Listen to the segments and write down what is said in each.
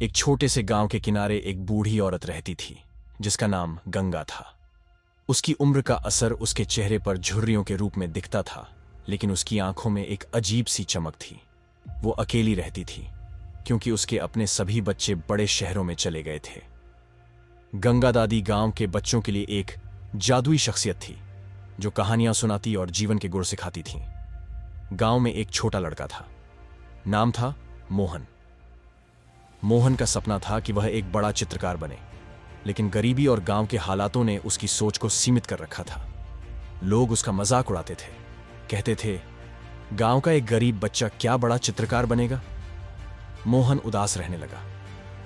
एक छोटे से गांव के किनारे एक बूढ़ी औरत रहती थी जिसका नाम गंगा था। उसकी उम्र का असर उसके चेहरे पर झुर्रियों के रूप में दिखता था, लेकिन उसकी आंखों में एक अजीब सी चमक थी। वो अकेली रहती थी क्योंकि उसके अपने सभी बच्चे बड़े शहरों में चले गए थे। गंगा दादी गांव के बच्चों के लिए एक जादुई शख्सियत थी जो कहानियां सुनाती और जीवन के गुर सिखाती थी। गांव में एक छोटा लड़का था, नाम था मोहन। मोहन का सपना था कि वह एक बड़ा चित्रकार बने, लेकिन गरीबी और गांव के हालातों ने उसकी सोच को सीमित कर रखा था। लोग उसका मजाक उड़ाते थे, कहते थे, गांव का एक गरीब बच्चा क्या बड़ा चित्रकार बनेगा। मोहन उदास रहने लगा।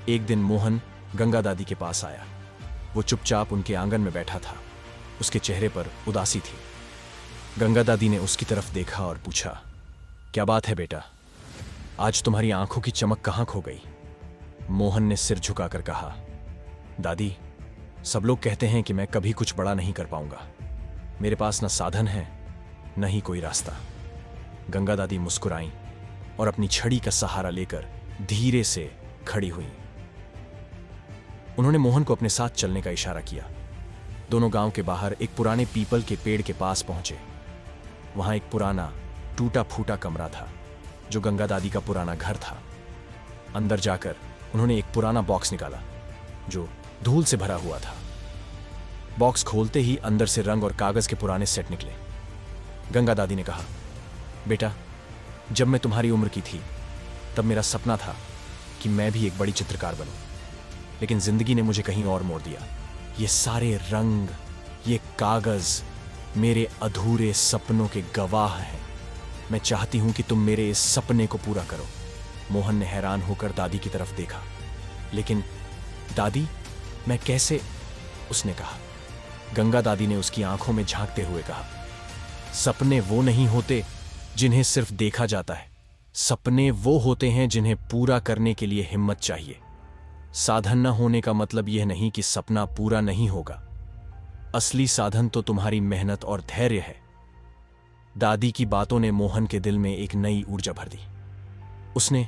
एक दिन मोहन गंगा दादी के पास आया। वो चुपचाप उनके आंगन में बैठा था। उसके चेहरे पर उदासी थी। गंगा दादी ने उसकी तरफ देखा और पूछा, क्या बात है बेटा, आज तुम्हारी आंखों की चमक कहां खो गई। मोहन ने सिर झुकाकर कहा, दादी, सब लोग कहते हैं कि मैं कभी कुछ बड़ा नहीं कर पाऊंगा। मेरे पास न साधन है न ही कोई रास्ता। गंगा दादी मुस्कुराईं और अपनी छड़ी का सहारा लेकर धीरे से खड़ी हुई। उन्होंने मोहन को अपने साथ चलने का इशारा किया। दोनों गांव के बाहर एक पुराने पीपल के पेड़ के पास पहुंचे। वहां एक पुराना टूटा फूटा कमरा था जो गंगा दादी का पुराना घर था। अंदर जाकर उन्होंने एक पुराना बॉक्स निकाला जो धूल से भरा हुआ था। बॉक्स खोलते ही अंदर से रंग और कागज के पुराने सेट निकले। गंगा दादी ने कहा, बेटा, जब मैं तुम्हारी उम्र की थी तब मेरा सपना था कि मैं भी एक बड़ी चित्रकार बनूं, लेकिन जिंदगी ने मुझे कहीं और मोड़ दिया। ये सारे रंग, ये कागज मेरे अधूरे सपनों के गवाह हैं। मैं चाहती हूं कि तुम मेरे इस सपने को पूरा करो। मोहन ने हैरान होकर दादी की तरफ देखा। लेकिन दादी, मैं कैसे, उसने कहा। गंगा दादी ने उसकी आंखों में झांकते हुए कहा, सपने वो नहीं होते जिन्हें सिर्फ देखा जाता है। सपने वो होते हैं जिन्हें पूरा करने के लिए हिम्मत चाहिए। साधन न होने का मतलब यह नहीं कि सपना पूरा नहीं होगा। असली साधन तो तुम्हारी मेहनत और धैर्य है। दादी की बातों ने मोहन के दिल में एक नई ऊर्जा भर दी। उसने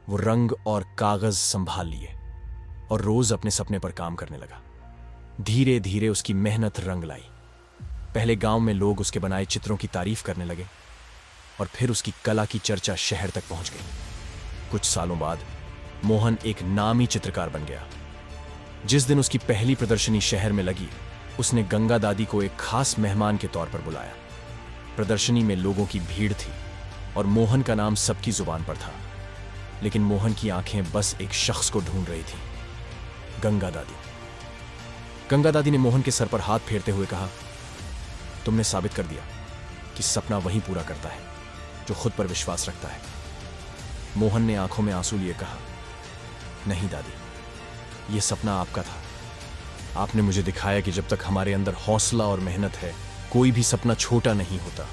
वो रंग और कागज संभाल लिए और रोज अपने सपने पर काम करने लगा। धीरे धीरे उसकी मेहनत रंग लाई। पहले गांव में लोग उसके बनाए चित्रों की तारीफ करने लगे और फिर उसकी कला की चर्चा शहर तक पहुंच गई। कुछ सालों बाद मोहन एक नामी चित्रकार बन गया। जिस दिन उसकी पहली प्रदर्शनी शहर में लगी, उसने गंगा दादी को एक खास मेहमान के तौर पर बुलाया। प्रदर्शनी में लोगों की भीड़ थी और मोहन का नाम सबकी जुबान पर था, लेकिन मोहन की आंखें बस एक शख्स को ढूंढ रही थी, गंगा दादी। गंगा दादी ने मोहन के सर पर हाथ फेरते हुए कहा, तुमने साबित कर दिया कि सपना वही पूरा करता है जो खुद पर विश्वास रखता है। मोहन ने आंखों में आंसू लिए कहा, नहीं दादी, यह सपना आपका था। आपने मुझे दिखाया कि जब तक हमारे अंदर हौसला और मेहनत है, कोई भी सपना छोटा नहीं होता।